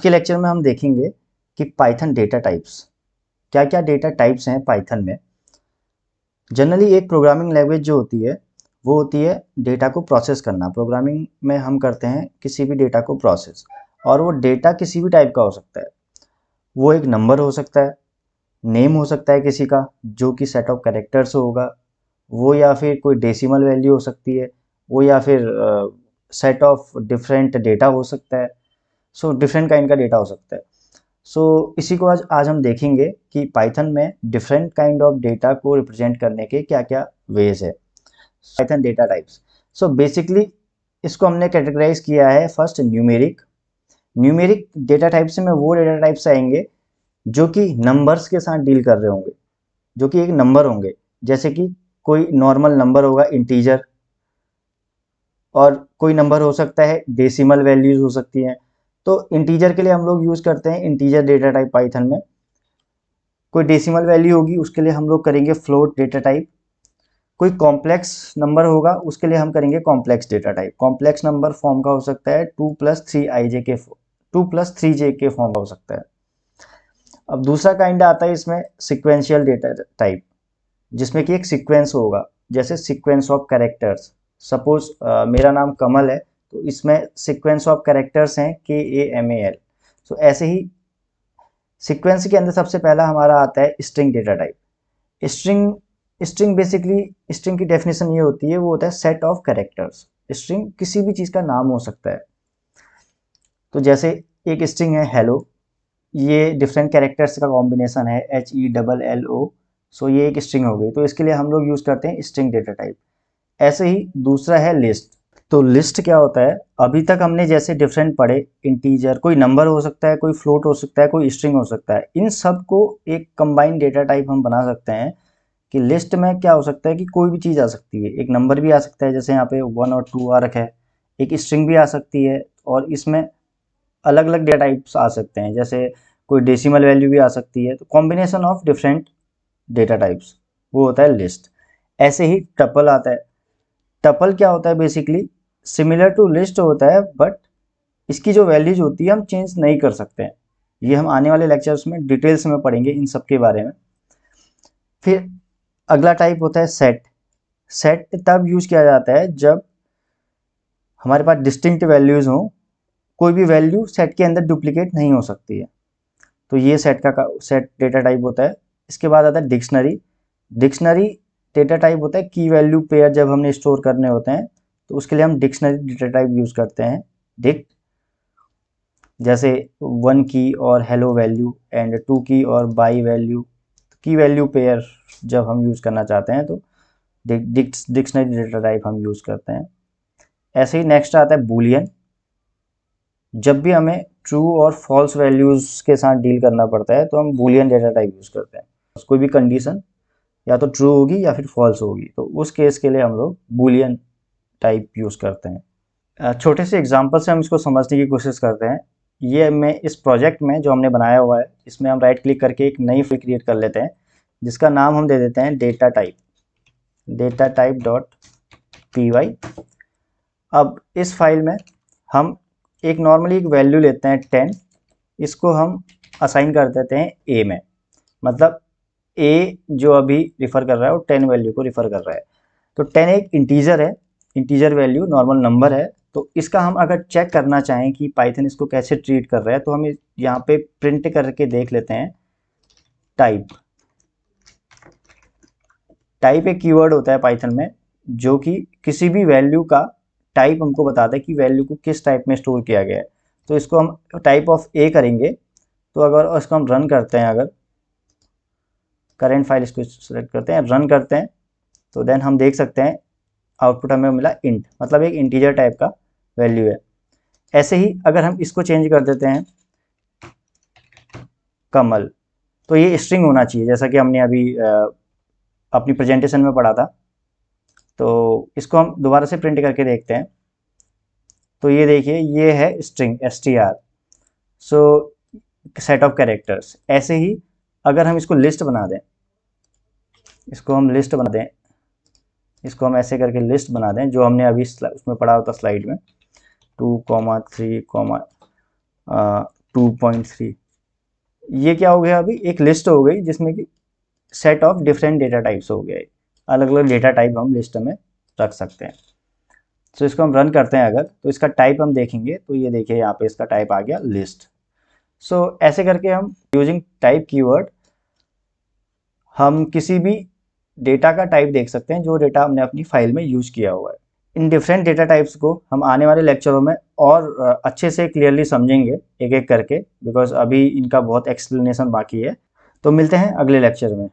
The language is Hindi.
के लेक्चर में हम देखेंगे कि पाइथन डेटा टाइप्स, क्या क्या डेटा टाइप्स हैं पाइथन में। जनरली एक प्रोग्रामिंग लैंग्वेज जो होती है वो होती है डेटा को प्रोसेस करना। प्रोग्रामिंग में हम करते हैं किसी भी डेटा को प्रोसेस, और वो डेटा किसी भी टाइप का हो सकता है। वो एक नंबर हो सकता है, नेम हो सकता है किसी का जो कि सेट ऑफ कैरेक्टर्स होगा वो, या फिर कोई डेसिमल वैल्यू हो सकती है वो, या फिर सेट ऑफ डिफरेंट डेटा हो सकता है। सो डिफरेंट काइंड का डेटा हो सकता है। सो इसी को आज हम देखेंगे कि पाइथन में डिफरेंट काइंड ऑफ डेटा को रिप्रेजेंट करने के क्या क्या वेज है। Python data types, so basically इसको हमने कैटेगराइज किया है first numeric. Numeric data types में वो डेटा टाइप्स आएंगे जो कि नंबर्स के साथ डील कर रहे होंगे, जो कि एक नंबर होंगे। जैसे कि कोई नॉर्मल नंबर होगा इंटीजर, और कोई नंबर हो सकता है डेसिमल वैल्यूज हो सकती हैं। तो इंटीजर के लिए हम लोग यूज करते हैं इंटीजर डेटा टाइप पाइथन में। कोई डेसिमल वैल्यू होगी उसके लिए हम लोग करेंगे फ्लोट डेटा टाइप। कोई कॉम्प्लेक्स नंबर होगा उसके लिए हम करेंगे complex data type. Complex number form का हो सकता है 2+3 के फॉर्म का हो सकता है। अब दूसरा काइंड आता है इसमें सिक्वेंशियल डेटा टाइप, जिसमें कि एक सीक्वेंस होगा, जैसे सीक्वेंस ऑफ कैरेक्टर्स। सपोज मेरा नाम कमल है तो इसमें सीक्वेंस ऑफ कैरेक्टर्स हैं KAMAL। सो ऐसे ही सीक्वेंस के अंदर सबसे पहला हमारा आता है string data type. String string basically string की डेफिनेशन ये होती है, वो होता है सेट ऑफ कैरेक्टर्स। स्ट्रिंग किसी भी चीज़ का नाम हो सकता है। तो जैसे एक स्ट्रिंग है हेलो, ये डिफरेंट कैरेक्टर्स का कॉम्बिनेशन है HELLO। सो ये एक स्ट्रिंग हो गई, तो इसके लिए हम लोग यूज़ करते हैं स्ट्रिंग डेटा टाइप। ऐसे ही दूसरा है लिस्ट। तो लिस्ट क्या होता है, अभी तक हमने जैसे डिफरेंट पढ़े, इंटीजर कोई नंबर हो सकता है, कोई फ्लोट हो सकता है, कोई स्ट्रिंग हो सकता है। इन सब को एक कंबाइंड डेटा टाइप हम बना सकते हैं कि लिस्ट में क्या हो सकता है कि कोई भी चीज़ आ सकती है। एक नंबर भी आ सकता है, जैसे यहाँ पे 1 और 2 आ रखा है। एक स्ट्रिंग भी आ सकती है, और इसमें अलग अलग डेटा टाइप्स आ सकते हैं, जैसे कोई डेसिमल वैल्यू भी आ सकती है। तो combination of different data types वो होता है लिस्ट। ऐसे ही टपल आता है। टपल क्या होता है, बेसिकली सिमिलर टू लिस्ट होता है, बट इसकी जो वैल्यूज होती है हम चेंज नहीं कर सकते हैं। ये हम आने वाले लेक्चर्स में डिटेल्स में पढ़ेंगे इन सब के बारे में। फिर अगला टाइप होता है सेट। सेट तब यूज किया जाता है जब हमारे पास डिस्टिंक्ट वैल्यूज हो, कोई भी वैल्यू सेट के अंदर डुप्लीकेट नहीं हो सकती है। तो ये सेट डेटा टाइप होता है। इसके बाद आता है डिक्शनरी। डिक्शनरी डेटा टाइप होता है की वैल्यू पेयर जब हमने स्टोर करने होते हैं, तो उसके लिए हम डिक्शनरी डेटा टाइप यूज करते हैं डिक्ट। जैसे 1 की और हेलो वैल्यू एंड 2 की और बाई वैल्यू, की वैल्यू पेयर जब हम यूज करना चाहते हैं तो डिक्शनरी डेटा टाइप हम यूज करते हैं। ऐसे ही नेक्स्ट आता है बूलियन। जब भी हमें ट्रू और फॉल्स वैल्यूज के साथ डील करना पड़ता है तो हम बूलियन डेटा टाइप यूज करते हैं। कोई भी कंडीशन या तो ट्रू होगी या फिर फॉल्स होगी, तो उस केस के लिए हम लोग बूलियन टाइप यूज करते हैं। छोटे से एग्जांपल से हम इसको समझने की कोशिश करते हैं। ये मैं इस प्रोजेक्ट में जो हमने बनाया हुआ है, इसमें हम राइट क्लिक करके एक नई फाइल क्रिएट कर लेते हैं, जिसका नाम हम दे देते हैं डेटा टाइप डॉट py। अब इस फाइल में हम एक नॉर्मली एक वैल्यू लेते हैं 10, इसको हम असाइन कर देते हैं a में। मतलब a जो अभी रिफ़र कर रहा है वो 10 वैल्यू को रिफ़र कर रहा है। तो 10 एक इंटीजर है, इंटीजर वैल्यू नॉर्मल नंबर है। तो इसका हम अगर चेक करना चाहें कि पाइथन इसको कैसे ट्रीट कर रहा है, तो हम यहाँ पे प्रिंट करके देख लेते हैं टाइप। टाइप एक कीवर्ड होता है पाइथन में जो कि किसी भी वैल्यू का टाइप हमको बताता है कि वैल्यू को किस टाइप में स्टोर किया गया है। तो इसको हम टाइप ऑफ ए करेंगे। तो अगर इसको हम रन करते हैं, अगर करेंट फाइल इसको सेलेक्ट करते हैं, रन करते हैं, तो देन हम देख सकते हैं आउटपुट हमें मिला इंट, मतलब एक इंटीजर टाइप का वैल्यू है। ऐसे ही अगर हम इसको चेंज कर देते हैं कमल, तो ये स्ट्रिंग होना चाहिए, जैसा कि हमने अभी अपनी प्रेजेंटेशन में पढ़ा था। तो इसको हम दोबारा से प्रिंट करके देखते हैं, तो ये देखिए ये है string str। So set of characters. ऐसे ही अगर हम इसको लिस्ट बना दें, इसको हम ऐसे करके लिस्ट बना दें, जो हमने अभी उसमें पढ़ा होता स्लाइड में 2, 3, 2.3। ये क्या हो गया, अभी एक लिस्ट हो गई जिसमें कि set of different data types हो गए, अलग अलग डेटा टाइप हम लिस्ट में रख सकते हैं। तो इसको हम रन करते हैं अगर, तो इसका टाइप हम देखेंगे तो ये देखिए यहाँ पे इसका टाइप आ गया लिस्ट। सो ऐसे करके हम यूजिंग टाइप कीवर्ड हम किसी भी डेटा का टाइप देख सकते हैं जो डेटा हमने अपनी फाइल में यूज किया हुआ है। इन डिफरेंट डेटा टाइप्स को हम आने वाले लेक्चरों में और अच्छे से क्लियरली समझेंगे एक एक करके, बिकॉज अभी इनका बहुत एक्सप्लेनेशन बाकी है। तो मिलते हैं अगले लेक्चर में।